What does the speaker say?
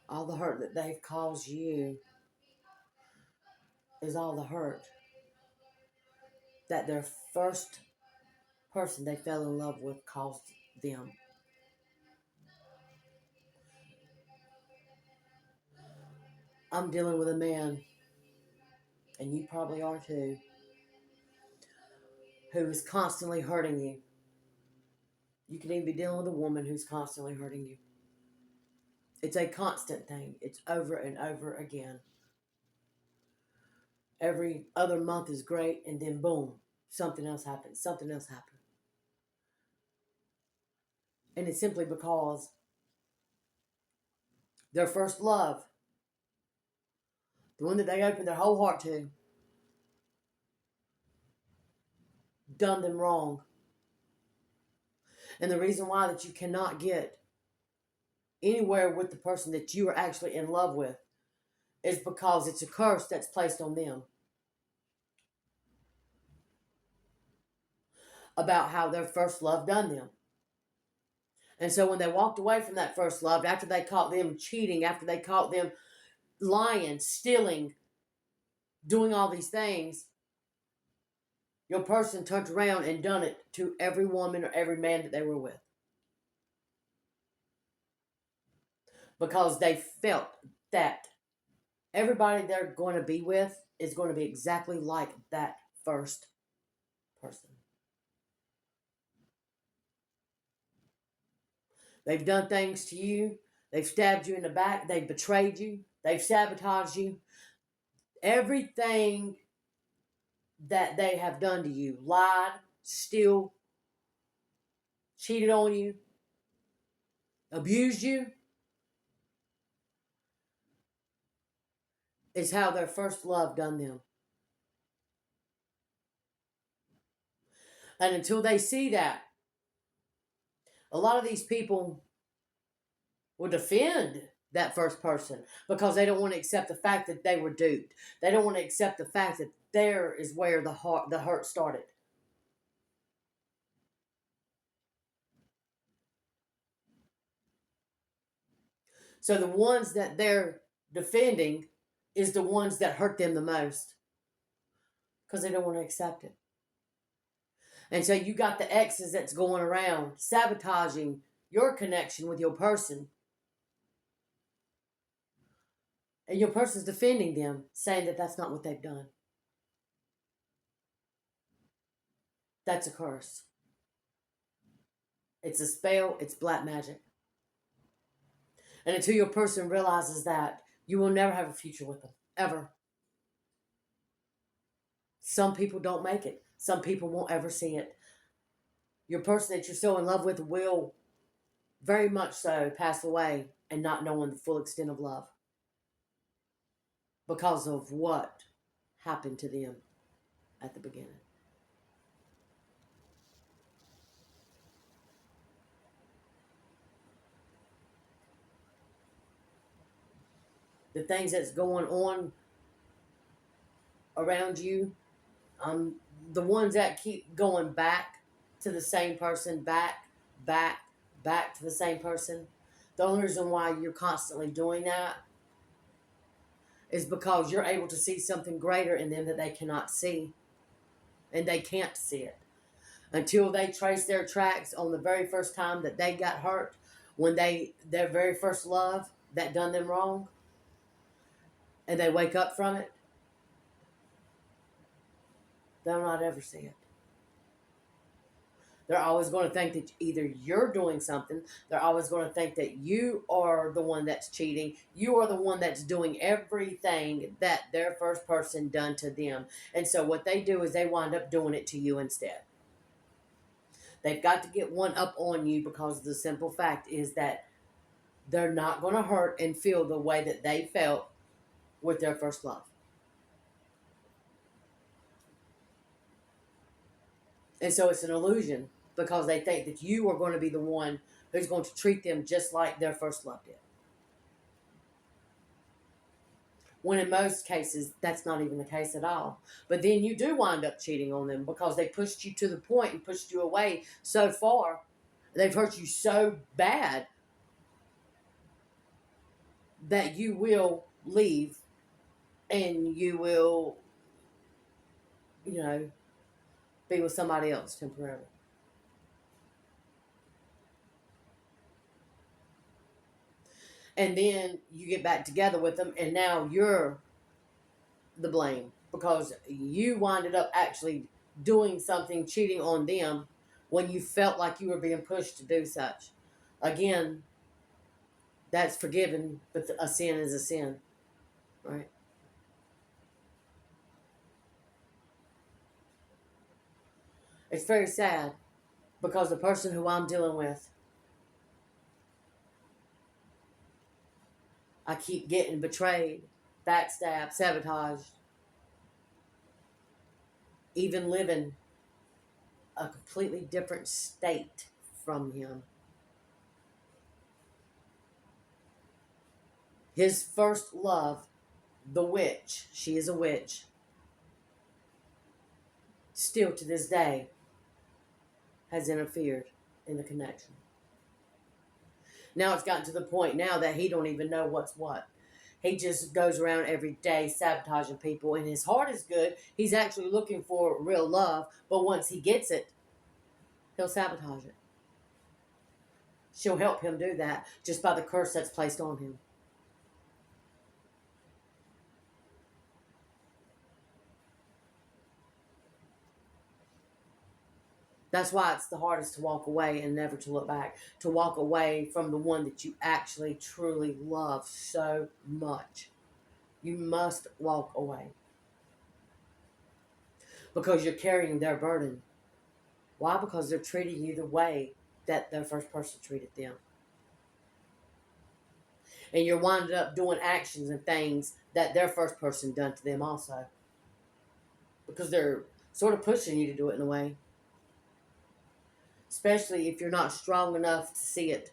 All the hurt that they've caused you is all the hurt that their first person they fell in love with caused them. I'm dealing with a man, and you probably are too, who is constantly hurting you. You can even be dealing with a woman who's constantly hurting you. It's a constant thing. It's over and over again. Every other month is great, and then boom, something else happens. Something else happens. And it's simply because their first love, the one that they opened their whole heart to, done them wrong. And the reason why that you cannot get anywhere with the person that you are actually in love with is because it's a curse that's placed on them about how their first love done them. And so when they walked away from that first love, after they caught them cheating, after they caught them lying, stealing, doing all these things, your person turned around and done it to every woman or every man that they were with. Because they felt that everybody they're going to be with is going to be exactly like that first person. They've done things to you. They've stabbed you in the back. They've betrayed you. They've sabotaged you. Everything that they have done to you, lied, steal, cheated on you, abused you, is how their first love done them. And until they see that, a lot of these people will defend that first person because they don't want to accept the fact that they were duped. They don't want to accept the fact that there is where the hurt started. So the ones that they're defending is the ones that hurt them the most because they don't want to accept it. And so you got the exes that's going around sabotaging your connection with your person. And your person's defending them, saying that that's not what they've done. That's a curse. It's a spell, it's black magic. And until your person realizes that, you will never have a future with them, ever. Some people don't make it. Some people won't ever see it. Your person that you're so in love with will very much so pass away and not knowing the full extent of love because of what happened to them at the beginning. The things that's going on around you, the ones that keep going back to the same person, back, back to the same person. The only reason why you're constantly doing that is because you're able to see something greater in them that they cannot see. And they can't see it until they trace their tracks on the very first time that they got hurt, when their very first love that done them wrong, and they wake up from it. They'll not ever see it. They're always going to think that either you're doing something. They're always going to think that you are the one that's cheating. You are the one that's doing everything that their first person done to them. And so what they do is they wind up doing it to you instead. They've got to get one up on you because the simple fact is that they're not going to hurt and feel the way that they felt with their first love. And so it's an illusion because they think that you are going to be the one who's going to treat them just like their first love did. When in most cases, that's not even the case at all. But then you do wind up cheating on them because they pushed you to the point and pushed you away so far. They've hurt you so bad that you will leave and you will, you know, be with somebody else temporarily. And then you get back together with them, and now you're the blame because you winded up actually doing something, cheating on them when you felt like you were being pushed to do such. Again, that's forgiven, but a sin is a sin, right? It's very sad because the person who I'm dealing with, I keep getting betrayed, backstabbed, sabotaged, even living a completely different state from him. His first love, the witch, she is a witch, still to this day has interfered in the connection. Now it's gotten to the point now that he don't even know what's what. He just goes around every day sabotaging people, and his heart is good. He's actually looking for real love, but once he gets it, he'll sabotage it. She'll help him do that just by the curse that's placed on him. That's why it's the hardest to walk away and never to look back. To walk away from the one that you actually truly love so much. You must walk away because you're carrying their burden. Why? Because they're treating you the way that their first person treated them. And you're winding up doing actions and things that their first person done to them also. Because they're sort of pushing you to do it in a way. Especially if you're not strong enough to see it